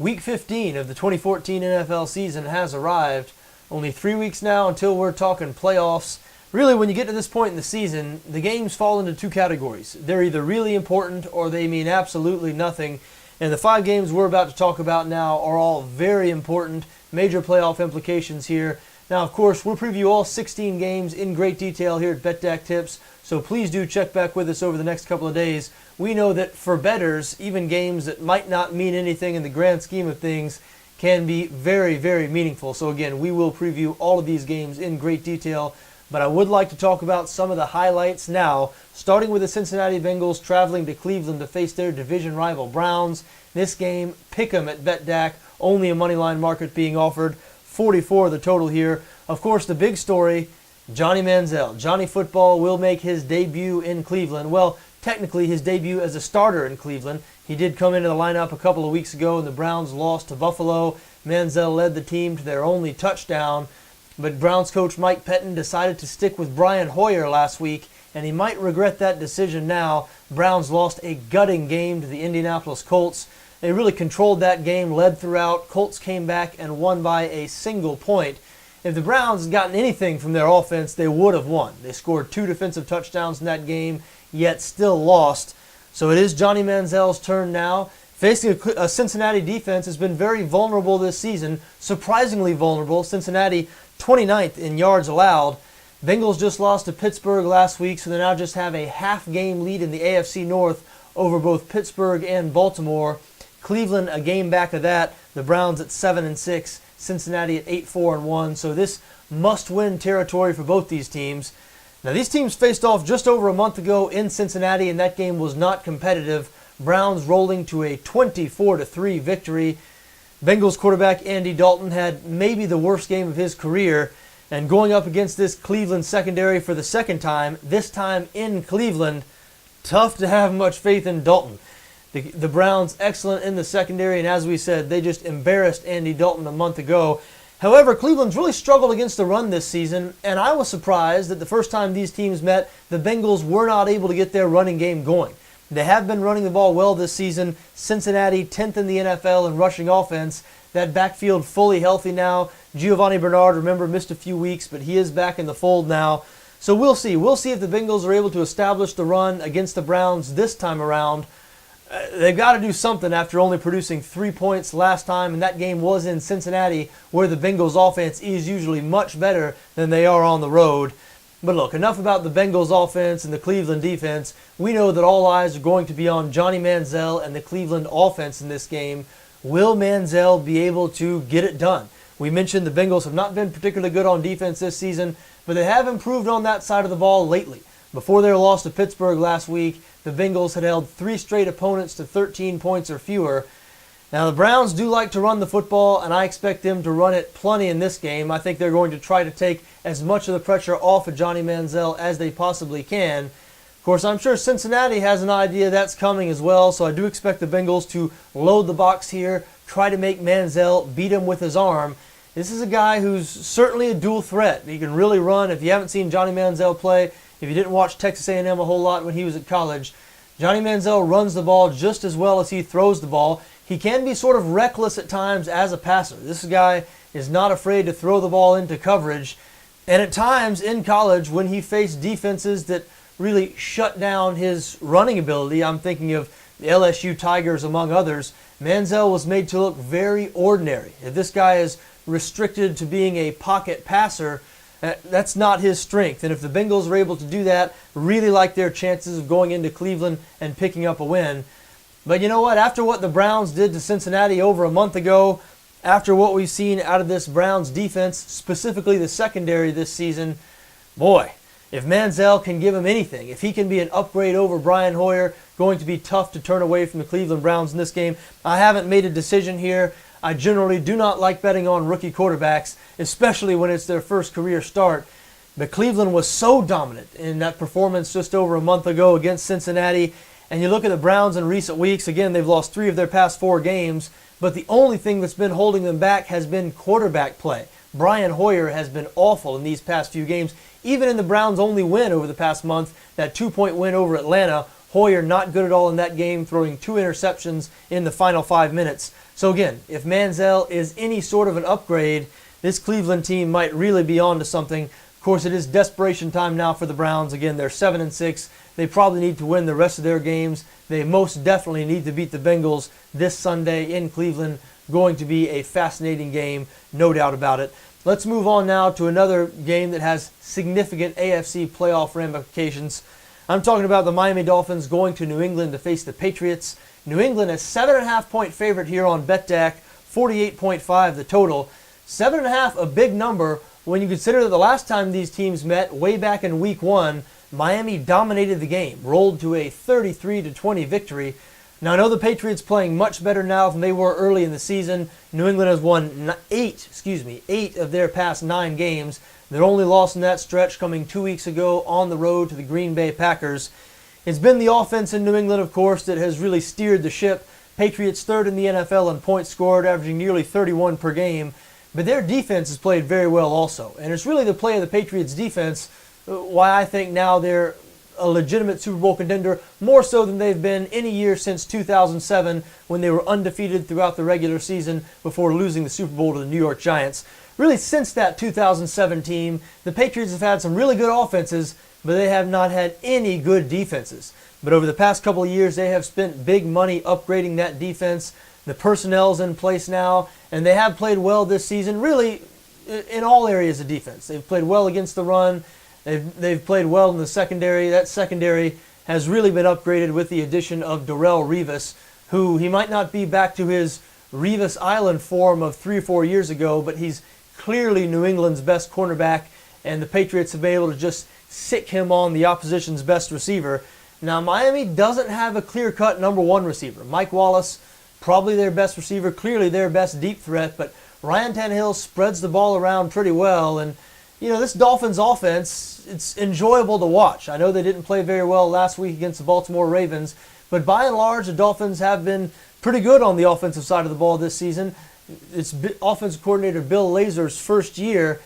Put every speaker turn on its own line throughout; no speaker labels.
Week 15 of the 2014 NFL season has arrived. Only 3 weeks now until we're talking playoffs. Really, when you get to this point in the season, the games fall into two categories. They're either really important or they mean absolutely nothing. And the 5 games we're about to talk about now are all very important, major playoff implications here. Now, of course, we'll preview all 16 games in great detail here at BETDAQ Tips, so please do check back with us over the next couple of days. We know that for bettors, even games that might not mean anything in the grand scheme of things can be very, very meaningful. So again, we will preview all of these games in great detail, but I would like to talk about some of the highlights now, starting with the Cincinnati Bengals traveling to Cleveland to face their division rival Browns. This game, pick 'em at BETDAQ, only a moneyline market being offered. 44 the total here. Of course, the big story, Johnny Manziel. Johnny Football will make his debut in Cleveland. Well, technically his debut as a starter in Cleveland. He did come into the lineup a couple of weeks ago and the Browns lost to Buffalo. Manziel led the team to their only touchdown. But Browns coach Mike Pettin decided to stick with Brian Hoyer last week, and he might regret that decision now. Browns lost a gutting game to the Indianapolis Colts. They really controlled that game, led throughout. Colts came back and won by a single point. If the Browns had gotten anything from their offense, they would have won. They scored 2 defensive touchdowns in that game, yet still lost. So it is Johnny Manziel's turn now. Facing a Cincinnati defense has been very vulnerable this season, surprisingly vulnerable. Cincinnati 29th in yards allowed. Bengals just lost to Pittsburgh last week, so they now just have a half-game lead in the AFC North over both Pittsburgh and Baltimore. Cleveland a game back of that. The Browns at 7-6, Cincinnati at 8-4-1. So this must-win territory for both these teams. Now these teams faced off just over a month ago in Cincinnati, and that game was not competitive. Browns rolling to a 24-3 victory. Bengals quarterback Andy Dalton had maybe the worst game of his career, and going up against this Cleveland secondary for the second time, this time in Cleveland, tough to have much faith in Dalton. The Browns excellent in the secondary, and as we said, they just embarrassed Andy Dalton a month ago. However, Cleveland's really struggled against the run this season, and I was surprised that the first time these teams met, the Bengals were not able to get their running game going. They have been running the ball well this season. Cincinnati 10th in the NFL in rushing offense. That backfield fully healthy now. Giovanni Bernard, remember, missed a few weeks, but he is back in the fold now. So we'll see. We'll see if the Bengals are able to establish the run against the Browns this time around. They've got to do something after only producing 3 points last time, and that game was in Cincinnati, where the Bengals offense is usually much better than they are on the road. But look, enough about the Bengals offense and the Cleveland defense. We know that all eyes are going to be on Johnny Manziel and the Cleveland offense in this game. Will Manziel be able to get it done? We mentioned the Bengals have not been particularly good on defense this season, but they have improved on that side of the ball lately. Before their loss to Pittsburgh last week, the Bengals had held 3 straight opponents to 13 points or fewer. Now, the Browns do like to run the football, and I expect them to run it plenty in this game. I think they're going to try to take as much of the pressure off of Johnny Manziel as they possibly can. Of course, I'm sure Cincinnati has an idea that's coming as well, so I do expect the Bengals to load the box here, try to make Manziel beat him with his arm. This is a guy who's certainly a dual threat. He can really run. If you haven't seen Johnny Manziel play, if you didn't watch Texas A&M a whole lot when he was at college, Johnny Manziel runs the ball just as well as he throws the ball. He can be sort of reckless at times as a passer. This guy is not afraid to throw the ball into coverage. And at times in college, when he faced defenses that really shut down his running ability, I'm thinking of the LSU Tigers among others, Manziel was made to look very ordinary. If this guy is restricted to being a pocket passer, that's not his strength. And if the Bengals are able to do that, really like their chances of going into Cleveland and picking up a win. But you know what? After what the Browns did to Cincinnati over a month ago, after what we've seen out of this Browns defense, specifically the secondary this season, boy, if Manziel can give him anything, if he can be an upgrade over Brian Hoyer, going to be tough to turn away from the Cleveland Browns in this game. I haven't made a decision here. I generally do not like betting on rookie quarterbacks, especially when it's their first career start. But Cleveland was so dominant in that performance just over a month ago against Cincinnati. And you look at the Browns in recent weeks, again, they've lost 3 of their past 4 games, but the only thing that's been holding them back has been quarterback play. Brian Hoyer has been awful in these past few games. Even in the Browns' only win over the past month, that 2-point win over Atlanta, Hoyer not good at all in that game, throwing 2 interceptions in the final 5 minutes. So again, if Manziel is any sort of an upgrade, this Cleveland team might really be on to something. Of course, it is desperation time now for the Browns. Again, they're 7-6. They probably need to win the rest of their games. They most definitely need to beat the Bengals this Sunday in Cleveland. Going to be a fascinating game, no doubt about it. Let's move on now to another game that has significant AFC playoff ramifications. I'm talking about the Miami Dolphins going to New England to face the Patriots. New England is 7.5-point favorite here on BETDAQ, 48.5 the total. 7.5, a big number when you consider that the last time these teams met, way back in Week 1, Miami dominated the game, rolled to a 33-20 victory. Now, I know the Patriots playing much better now than they were early in the season. New England has won 8 of their past 9 games. Their only loss in that stretch coming 2 weeks ago on the road to the Green Bay Packers. It's been the offense in New England, of course, that has really steered the ship. Patriots third in the NFL in points scored, averaging nearly 31 per game. But their defense has played very well also. And it's really the play of the Patriots defense why I think now they're a legitimate Super Bowl contender, more so than they've been any year since 2007 when they were undefeated throughout the regular season before losing the Super Bowl to the New York Giants. Really, since that 2007 team, the Patriots have had some really good offenses, but they have not had any good defenses. But over the past couple of years, they have spent big money upgrading that defense. The personnel's in place now, and they have played well this season, really in all areas of defense. They've played well against the run. They've played well in the secondary. That secondary has really been upgraded with the addition of Darrelle Revis, who he might not be back to his Revis Island form of 3 or 4 years ago, but he's clearly New England's best cornerback, and the Patriots have been able to just sick him on the opposition's best receiver. Now, Miami doesn't have a clear-cut number 1 receiver. Mike Wallace, probably their best receiver, clearly their best deep threat, but Ryan Tannehill spreads the ball around pretty well, and this Dolphins offense, it's enjoyable to watch. I know they didn't play very well last week against the Baltimore Ravens, but by and large, the Dolphins have been pretty good on the offensive side of the ball this season. It's offensive coordinator Bill Lazor's first year,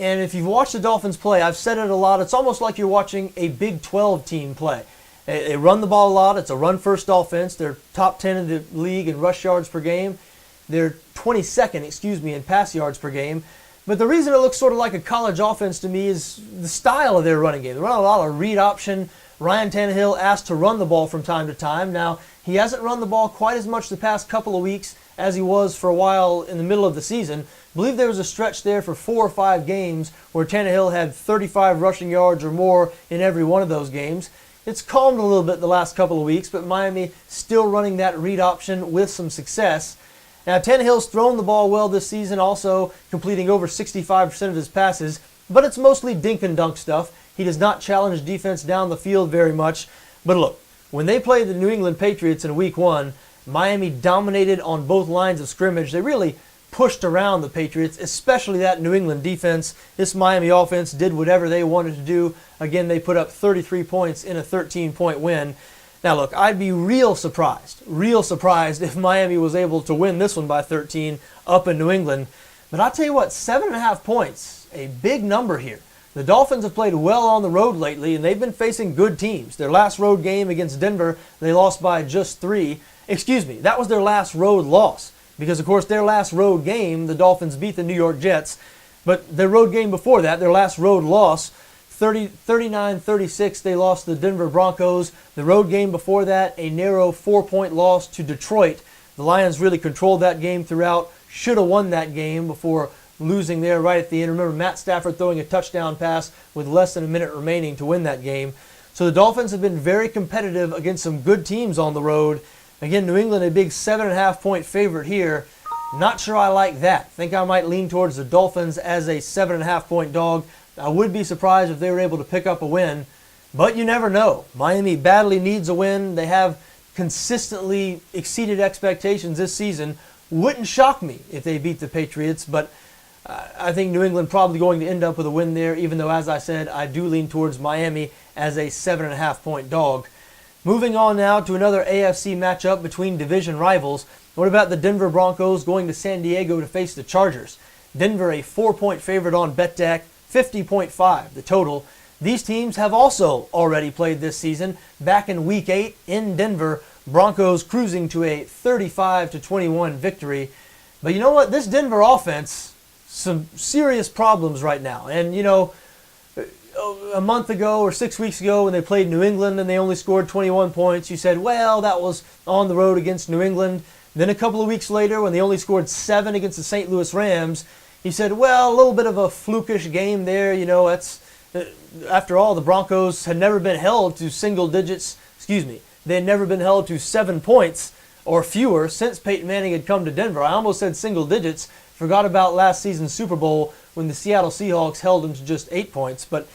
and if you've watched the Dolphins play, I've said it a lot, it's almost like you're watching a Big 12 team play. They run the ball a lot. It's a run-first offense. They're top 10 in the league in rush yards per game. They're 22nd, in pass yards per game. But the reason it looks sort of like a college offense to me is the style of their running game. They run a lot of read option. Ryan Tannehill asked to run the ball from time to time. Now, he hasn't run the ball quite as much the past couple of weeks as he was for a while in the middle of the season. I believe there was a stretch there for 4 or 5 games where Tannehill had 35 rushing yards or more in every one of those games. It's calmed a little bit the last couple of weeks, but Miami still running that read option with some success. Now, Tannehill's thrown the ball well this season, also completing over 65% of his passes, but it's mostly dink and dunk stuff. He does not challenge defense down the field very much. But look, when they played the New England Patriots in Week 1, Miami dominated on both lines of scrimmage. They really pushed around the Patriots, especially that New England defense. This Miami offense did whatever they wanted to do. Again, they put up 33 points in a 13-point win. Now look, I'd be real surprised if Miami was able to win this one by 13 up in New England. But I'll tell you what, 7.5 points, a big number here. The Dolphins have played well on the road lately, and they've been facing good teams. Their last road game against Denver, they lost by just 3. That was their last road loss. Because, of course, their last road game, the Dolphins beat the New York Jets. But their road game before that, their last road loss, 39-36, they lost to the Denver Broncos. The road game before that, a narrow 4-point loss to Detroit. The Lions really controlled that game throughout. Should have won that game before losing there right at the end. Remember, Matt Stafford throwing a touchdown pass with less than a minute remaining to win that game. So the Dolphins have been very competitive against some good teams on the road. Again, New England, a big 7.5-point favorite here. Not sure I like that. Think I might lean towards the Dolphins as a 7.5-point dog. I would be surprised if they were able to pick up a win, but you never know. Miami badly needs a win. They have consistently exceeded expectations this season. Wouldn't shock me if they beat the Patriots, but I think New England probably going to end up with a win there, even though, as I said, I do lean towards Miami as a 7.5-point dog. Moving on now to another AFC matchup between division rivals. What about the Denver Broncos going to San Diego to face the Chargers? Denver a 4-point favorite on BETDAQ, 50.5 the total. these teams have also already played this season. Back in Week 8 in Denver, Broncos cruising to a 35-21 victory. But you know what? This Denver offense, some serious problems right now. And, you know, a month ago or 6 weeks ago when they played New England and they only scored 21 points, you said, well, that was on the road against New England. Then a couple of weeks later when they only scored 7 against the St. Louis Rams, he said, well, a little bit of a flukish game there. You know, that's after all, the Broncos had never been held to single digits. They had never been held to 7 points or fewer since Peyton Manning had come to Denver. I almost said single digits. Forgot about last season's Super Bowl when the Seattle Seahawks held them to just 8 points. But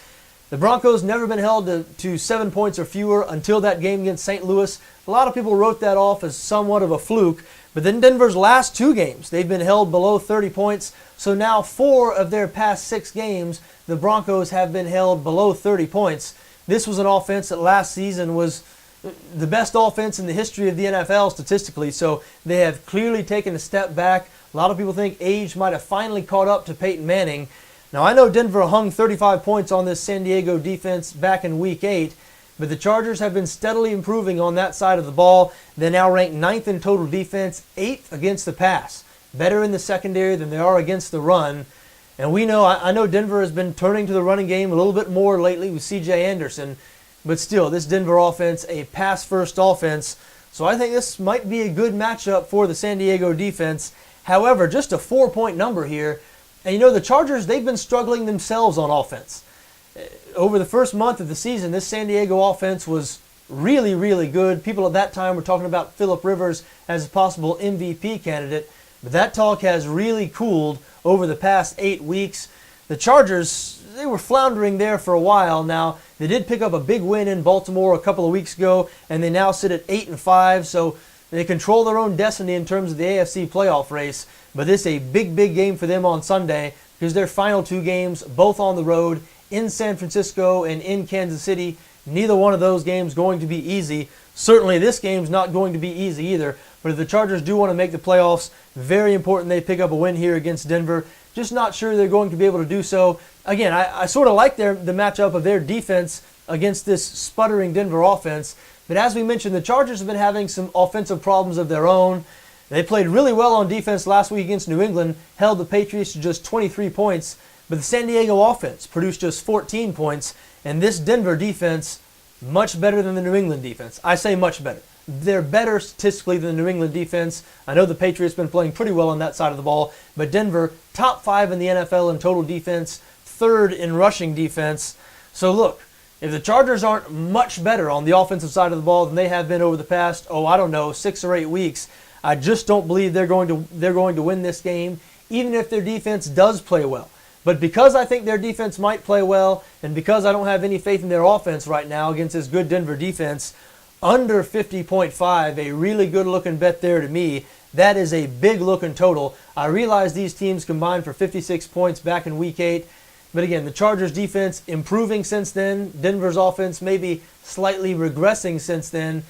the Broncos never been held to 7 points or fewer until that game against St. Louis. A lot of people wrote that off as somewhat of a fluke. But then Denver's last 2 games, they've been held below 30 points. So now 4 of their past 6 games, the Broncos have been held below 30 points. This was an offense that last season was the best offense in the history of the NFL statistically. So they have clearly taken a step back. A lot of people think age might have finally caught up to Peyton Manning. Now I know Denver hung 35 points on this San Diego defense back in Week 8. But the Chargers have been steadily improving on that side of the ball. They now rank 9th in total defense, 8th against the pass. Better in the secondary than they are against the run. And we know, I know Denver has been turning to the running game a little bit more lately with C.J. Anderson. But still, this Denver offense, a pass-first offense. So I think this might be a good matchup for the San Diego defense. However, just a 4-point number here. And you know, the Chargers, they've been struggling themselves on offense. Over the first month of the season, this San Diego offense was really, really good. People at that time were talking about Phillip Rivers as a possible MVP candidate. But that talk has really cooled over the past 8 weeks. The Chargers, they were floundering there for a while now. They did pick up a big win in Baltimore a couple of weeks ago, and they now sit at 8-5. So they control their own destiny in terms of the AFC playoff race. But this is a big, big game for them on Sunday because their final 2 games, both on the road, in San Francisco and in Kansas City. Neither one of those games going to be easy. Certainly this game's not going to be easy either. But if the Chargers do want to make the playoffs, very important they pick up a win here against Denver. Just not sure they're going to be able to do so. Again, I sort of like the matchup of their defense against this sputtering Denver offense. But as we mentioned, the Chargers have been having some offensive problems of their own. They played really well on defense last week against New England, held the Patriots to just 23 points. But the San Diego offense produced just 14 points, and this Denver defense, much better than the New England defense. I say much better. They're better statistically than the New England defense. I know the Patriots have been playing pretty well on that side of the ball, but Denver, top 5 in the NFL in total defense, 3rd in rushing defense. So look, if the Chargers aren't much better on the offensive side of the ball than they have been over the past, 6 or 8 weeks, I just don't believe they're going to win this game, even if their defense does play well. But because I think their defense might play well, and because I don't have any faith in their offense right now against this good Denver defense, under 50.5, a really good-looking bet there to me. That is a big-looking total. I realize these teams combined for 56 points back in Week 8. But again, the Chargers' defense improving since then. Denver's offense maybe slightly regressing since then.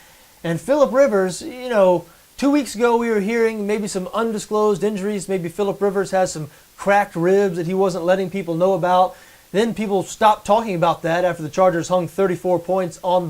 And Phillip Rivers, 2 weeks ago we were hearing maybe some undisclosed injuries. Maybe Phillip Rivers has some cracked ribs that he wasn't letting people know about. Then people stopped talking about that after the Chargers hung 34 points on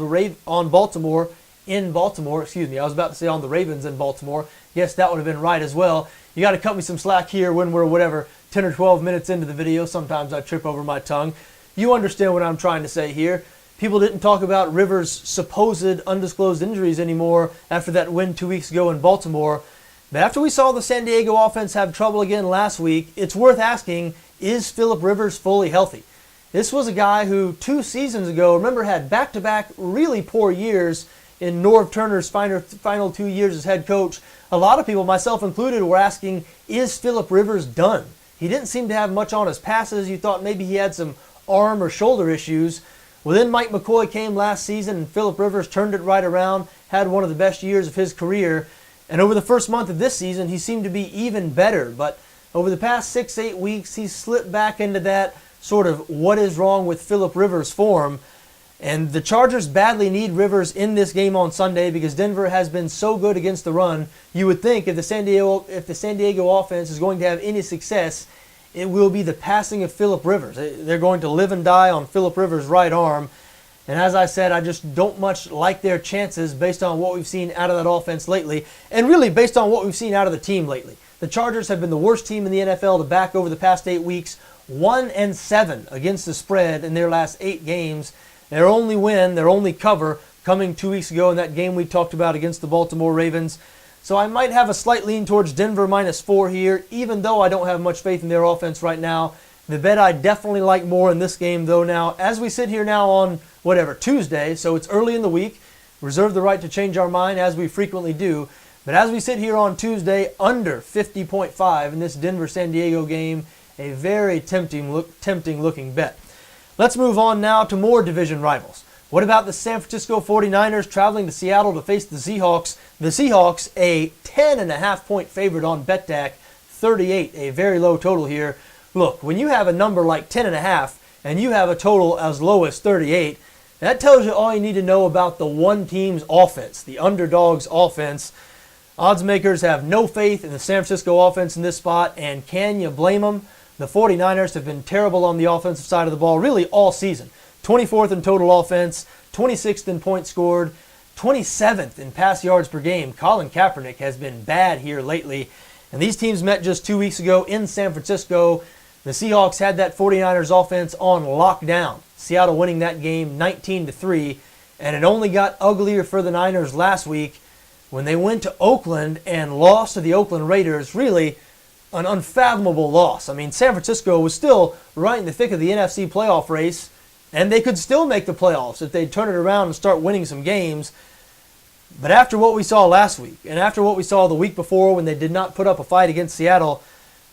Baltimore in Baltimore. Excuse me, I was about to say on the Ravens in Baltimore. Yes, that would have been right as well. You got to cut me some slack here when we're 10 or 12 minutes into the video. Sometimes I trip over my tongue. You understand what I'm trying to say here. People didn't talk about Rivers' supposed undisclosed injuries anymore after that win 2 weeks ago in Baltimore. But after we saw the San Diego offense have trouble again last week, it's worth asking, is Phillip Rivers fully healthy? This was a guy who 2 seasons ago, remember, had back-to-back really poor years in Norv Turner's final 2 years as head coach. A lot of people, myself included, were asking, is Phillip Rivers done? He didn't seem to have much on his passes. You thought maybe he had some arm or shoulder issues. Well, then Mike McCoy came last season, and Phillip Rivers turned it right around, had one of the best years of his career. And over the first month of this season, he seemed to be even better. But over the past 6-8 weeks, he's slipped back into that sort of what is wrong with Phillip Rivers form. And the Chargers badly need Rivers in this game on Sunday because Denver has been so good against the run. You would think if the San Diego offense is going to have any success, it will be the passing of Phillip Rivers. They're going to live and die on Phillip Rivers' right arm. And as I said, I just don't much like their chances based on what we've seen out of that offense lately, and really based on what we've seen out of the team lately. The Chargers have been the worst team in the NFL to back over the past 8 weeks, 1-7 against the spread in their last 8 games. Their only win, their only cover, coming 2 weeks ago in that game we talked about against the Baltimore Ravens. So I might have a slight lean towards Denver -4 here, even though I don't have much faith in their offense right now. The bet I definitely like more in this game, though, now, as we sit here now on, Tuesday, so it's early in the week, reserve the right to change our mind as we frequently do, but as we sit here on Tuesday, under 50.5 in this Denver-San Diego game, a very tempting looking bet. Let's move on now to more division rivals. What about the San Francisco 49ers traveling to Seattle to face the Seahawks? The Seahawks, a 10.5-point favorite on BETDAQ, 38, a very low total here. Look, when you have a number like 10.5 and you have a total as low as 38, that tells you all you need to know about the one team's offense, the underdog's offense. Odds makers have no faith in the San Francisco offense in this spot, and can you blame them? The 49ers have been terrible on the offensive side of the ball really all season. 24th in total offense, 26th in points scored, 27th in pass yards per game. Colin Kaepernick has been bad here lately. And these teams met just 2 weeks ago in San Francisco. The Seahawks had that 49ers offense on lockdown. Seattle winning that game 19-3. And it only got uglier for the Niners last week when they went to Oakland and lost to the Oakland Raiders. Really an unfathomable loss. I mean, San Francisco was still right in the thick of the NFC playoff race, and they could still make the playoffs if they'd turn it around and start winning some games. But after what we saw last week, and after what we saw the week before when they did not put up a fight against Seattle,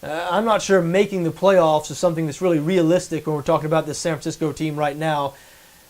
I'm not sure making the playoffs is something that's really realistic when we're talking about this San Francisco team right now.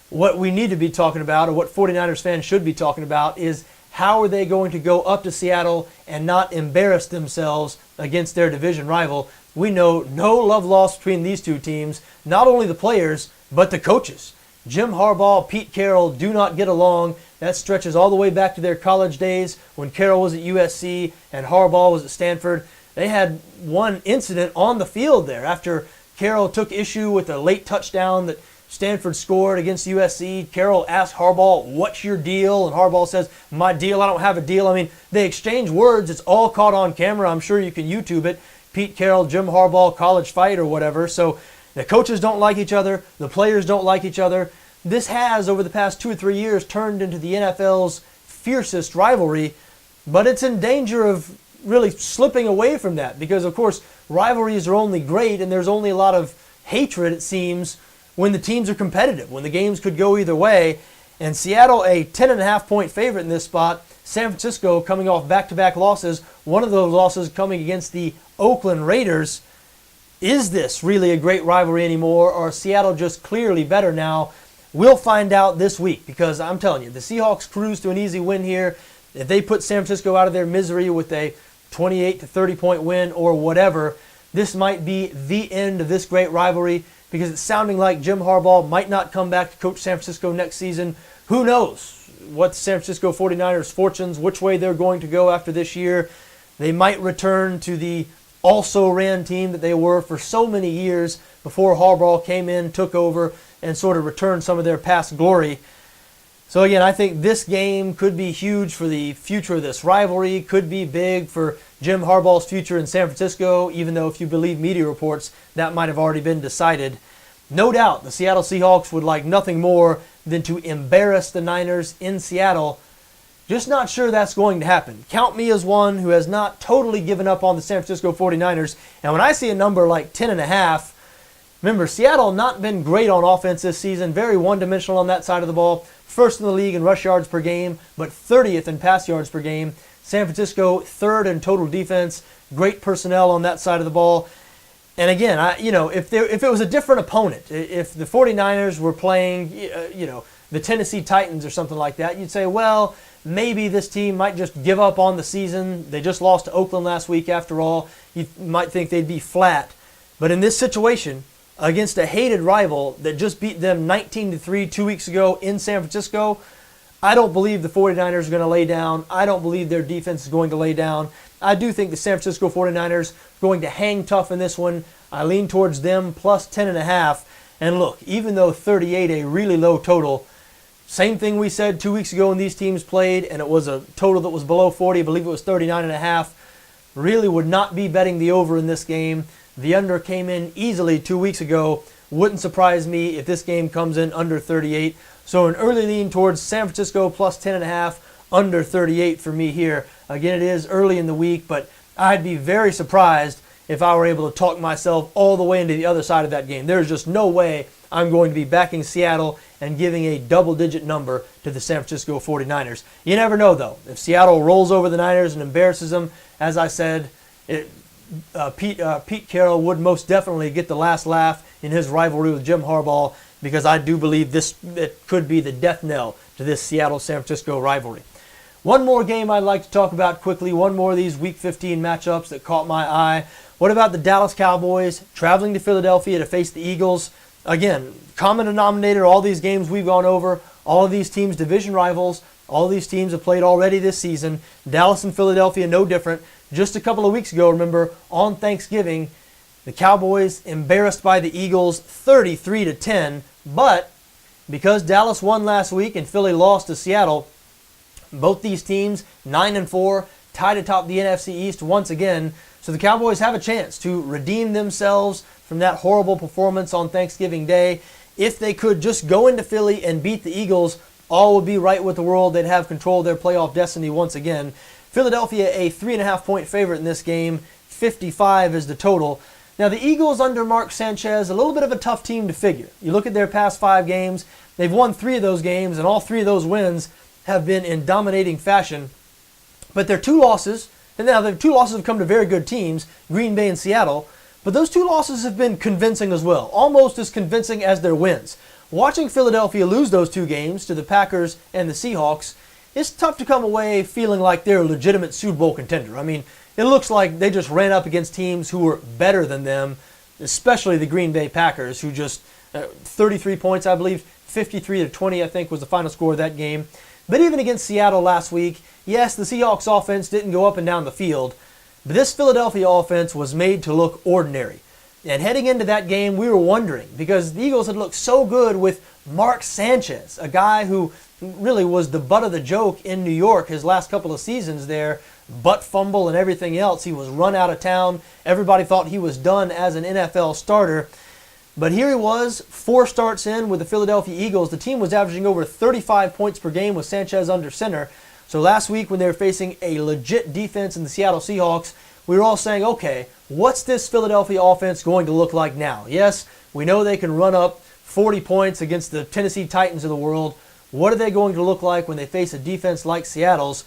What we need to be talking about, or what 49ers fans should be talking about, is how are they going to go up to Seattle and not embarrass themselves against their division rival? We know no love lost between these two teams, not only the players, but the coaches. Jim Harbaugh, Pete Carroll do not get along. That stretches all the way back to their college days when Carroll was at USC and Harbaugh was at Stanford. They had one incident on the field there after Carroll took issue with a late touchdown that Stanford scored against USC. Carroll asked Harbaugh, "What's your deal?" And Harbaugh says, "My deal? I don't have a deal." I mean, they exchange words. It's all caught on camera. I'm sure you can YouTube it. Pete Carroll, Jim Harbaugh, college fight or whatever. So the coaches don't like each other. The players don't like each other. This has, over the past 2 or 3 years, turned into the NFL's fiercest rivalry, but it's in danger of really slipping away from that because, of course, rivalries are only great and there's only a lot of hatred, it seems, when the teams are competitive, when the games could go either way. And Seattle, a 10.5-point favorite in this spot. San Francisco coming off back-to-back losses, one of those losses coming against the Oakland Raiders. Is this really a great rivalry anymore, or is Seattle just clearly better now? We'll find out this week because I'm telling you, the Seahawks cruise to an easy win here. If they put San Francisco out of their misery with a 28 to 30-point win or whatever, this might be the end of this great rivalry because it's sounding like Jim Harbaugh might not come back to coach San Francisco next season. Who knows what San Francisco 49ers' fortunes, which way they're going to go after this year. They might return to the also-ran team that they were for so many years before Harbaugh came in, took over, and sort of returned some of their past glory. So again, I think this game could be huge for the future of this rivalry, could be big for Jim Harbaugh's future in San Francisco, even though if you believe media reports, that might have already been decided. No doubt the Seattle Seahawks would like nothing more than to embarrass the Niners in Seattle. Just not sure that's going to happen. Count me as one who has not totally given up on the San Francisco 49ers. And when I see a number like 10.5, remember, Seattle not been great on offense this season, very one-dimensional on that side of the ball. First in the league in rush yards per game, but 30th in pass yards per game. San Francisco, third in total defense, great personnel on that side of the ball. And again, if it was a different opponent, if the 49ers were playing, the Tennessee Titans or something like that, you'd say, well, maybe this team might just give up on the season. They just lost to Oakland last week after all. You might think they'd be flat. But in this situation, against a hated rival that just beat them 19-3 2 weeks ago in San Francisco, I don't believe the 49ers are going to lay down. I don't believe their defense is going to lay down. I do think the San Francisco 49ers are going to hang tough in this one. I lean towards them plus 10.5. And look, even though 38 a really low total, same thing we said 2 weeks ago when these teams played, and it was a total that was below 40. I believe it was 39.5. Really would not be betting the over in this game. The under came in easily 2 weeks ago. Wouldn't surprise me if this game comes in under 38. So an early lean towards San Francisco plus 10.5, under 38 for me here. Again, it is early in the week, but I'd be very surprised if I were able to talk myself all the way into the other side of that game. There's just no way I'm going to be backing Seattle and giving a double-digit number to the San Francisco 49ers. You never know, though. If Seattle rolls over the Niners and embarrasses them, as I said, Pete Carroll would most definitely get the last laugh in his rivalry with Jim Harbaugh, because I do believe it could be the death knell to this Seattle-San Francisco rivalry. One more game I'd like to talk about quickly, one more of these Week 15 matchups that caught my eye. What about the Dallas Cowboys traveling to Philadelphia to face the Eagles? Again, common denominator, all these games we've gone over, all of these teams division rivals, all of these teams have played already this season. Dallas and Philadelphia no different. Just a couple of weeks ago, remember, on Thanksgiving, the Cowboys embarrassed by the Eagles 33-10, but because Dallas won last week and Philly lost to Seattle, both these teams 9-4, tied atop the NFC East once again. So the Cowboys have a chance to redeem themselves from that horrible performance on Thanksgiving Day. If they could just go into Philly and beat the Eagles, all would be right with the world. They'd have control of their playoff destiny once again. Philadelphia a 3.5-point favorite in this game. 55 is the total. Now the Eagles under Mark Sanchez, a little bit of a tough team to figure. You look at their past 5 games, they've won 3 of those games, and all 3 of those wins have been in dominating fashion. But their 2 losses, and now their 2 losses have come to very good teams, Green Bay and Seattle, but those 2 losses have been convincing as well, almost as convincing as their wins. Watching Philadelphia lose those 2 games to the Packers and the Seahawks, it's tough to come away feeling like they're a legitimate Super Bowl contender. I mean, it looks like they just ran up against teams who were better than them, especially the Green Bay Packers, who just 33 points, I believe, 53-20, I think, was the final score of that game. But even against Seattle last week, yes, the Seahawks offense didn't go up and down the field, but this Philadelphia offense was made to look ordinary. And heading into that game, we were wondering, because the Eagles had looked so good with Mark Sanchez, a guy who really was the butt of the joke in New York his last couple of seasons there, butt fumble and everything else. He was run out of town. Everybody thought he was done as an NFL starter. But here he was, 4 starts in with the Philadelphia Eagles. The team was averaging over 35 points per game with Sanchez under center. So last week when they were facing a legit defense in the Seattle Seahawks, we were all saying, okay, what's this Philadelphia offense going to look like now? Yes, we know they can run up 40 points against the Tennessee Titans of the world. What are they going to look like when they face a defense like Seattle's?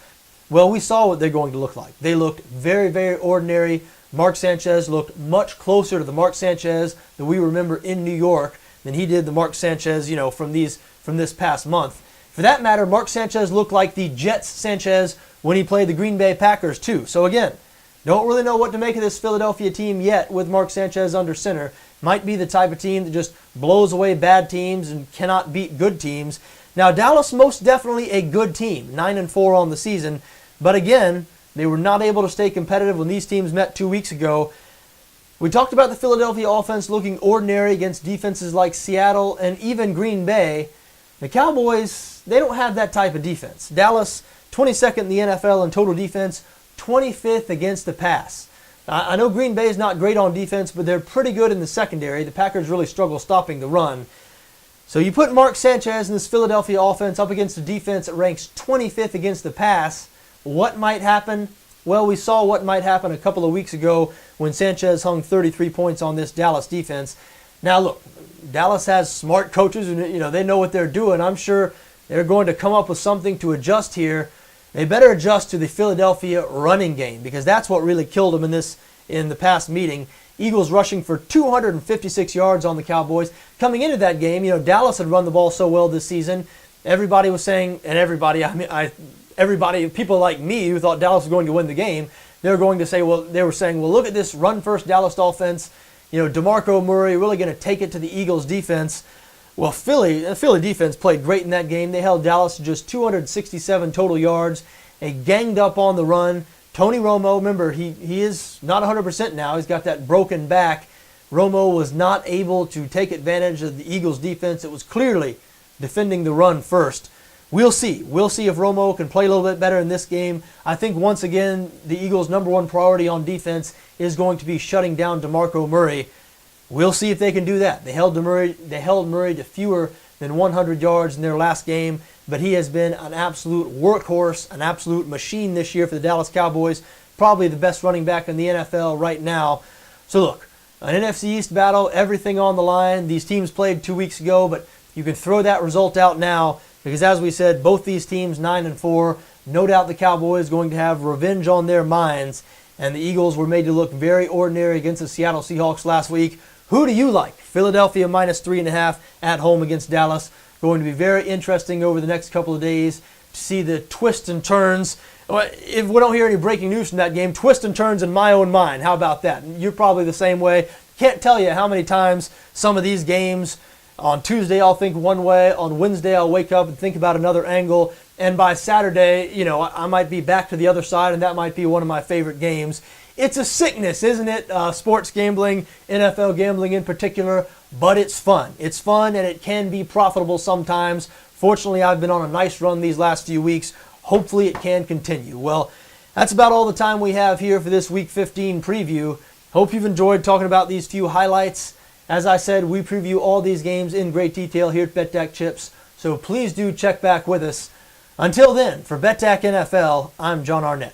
Well, we saw what they're going to look like. They looked very, very ordinary. Mark Sanchez looked much closer to the Mark Sanchez that we remember in New York than he did the Mark Sanchez, from this past month. For that matter, Mark Sanchez looked like the Jets Sanchez when he played the Green Bay Packers too. So again, don't really know what to make of this Philadelphia team yet with Mark Sanchez under center. Might be the type of team that just blows away bad teams and cannot beat good teams. Now, Dallas most definitely a good team, 9-4 on the season. But again, they were not able to stay competitive when these teams met 2 weeks ago. We talked about the Philadelphia offense looking ordinary against defenses like Seattle and even Green Bay. The Cowboys, they don't have that type of defense. Dallas, 22nd in the NFL in total defense, 25th against the pass. I know Green Bay is not great on defense, but they're pretty good in the secondary. The Packers really struggle stopping the run. So you put Mark Sanchez in this Philadelphia offense up against a defense that ranks 25th against the pass. What might happen? Well, we saw what might happen a couple of weeks ago when Sanchez hung 33 points on this Dallas defense. Now look, Dallas has smart coaches and they know what they're doing. I'm sure they're going to come up with something to adjust here. They better adjust to the Philadelphia running game, because that's what really killed them in the past meeting. Eagles rushing for 256 yards on the Cowboys. Coming into that game, Dallas had run the ball so well this season. Everybody was saying, and everybody, people like me who thought Dallas was going to win the game, they were saying, look at this run-first Dallas offense. DeMarco Murray really going to take it to the Eagles defense. Well, the Philly defense played great in that game. They held Dallas to just 267 total yards. They ganged up on the run. Tony Romo, remember, he is not 100% now. He's got that broken back. Romo was not able to take advantage of the Eagles' defense. It was clearly defending the run first. We'll see. We'll see if Romo can play a little bit better in this game. I think once again, the Eagles' number one priority on defense is going to be shutting down DeMarco Murray. We'll see if they can do that. They held Murray to fewer than 100 yards in their last game, but he has been an absolute workhorse, an absolute machine this year for the Dallas Cowboys. Probably the best running back in the NFL right now. So look, an NFC East battle, everything on the line. These teams played 2 weeks ago, but you can throw that result out now because, as we said, both these teams 9-4. No doubt the Cowboys going to have revenge on their minds, and the Eagles were made to look very ordinary against the Seattle Seahawks last week. Who do you like? Philadelphia -3.5 at home against Dallas. Going to be very interesting over the next couple of days to see the twists and turns. If we don't hear any breaking news from that game, twists and turns in my own mind. How about that? You're probably the same way. Can't tell you how many times some of these games, on Tuesday I'll think one way, on Wednesday I'll wake up and think about another angle, and by Saturday, I might be back to the other side, and that might be one of my favorite games. It's a sickness, isn't it? Sports gambling, NFL gambling in particular, but it's fun. It's fun, and it can be profitable sometimes. Fortunately, I've been on a nice run these last few weeks. Hopefully, it can continue. Well, that's about all the time we have here for this Week 15 preview. Hope you've enjoyed talking about these few highlights. As I said, we preview all these games in great detail here at BETDAQ Chips, so please do check back with us. Until then, for BETDAQ NFL, I'm John Arnette.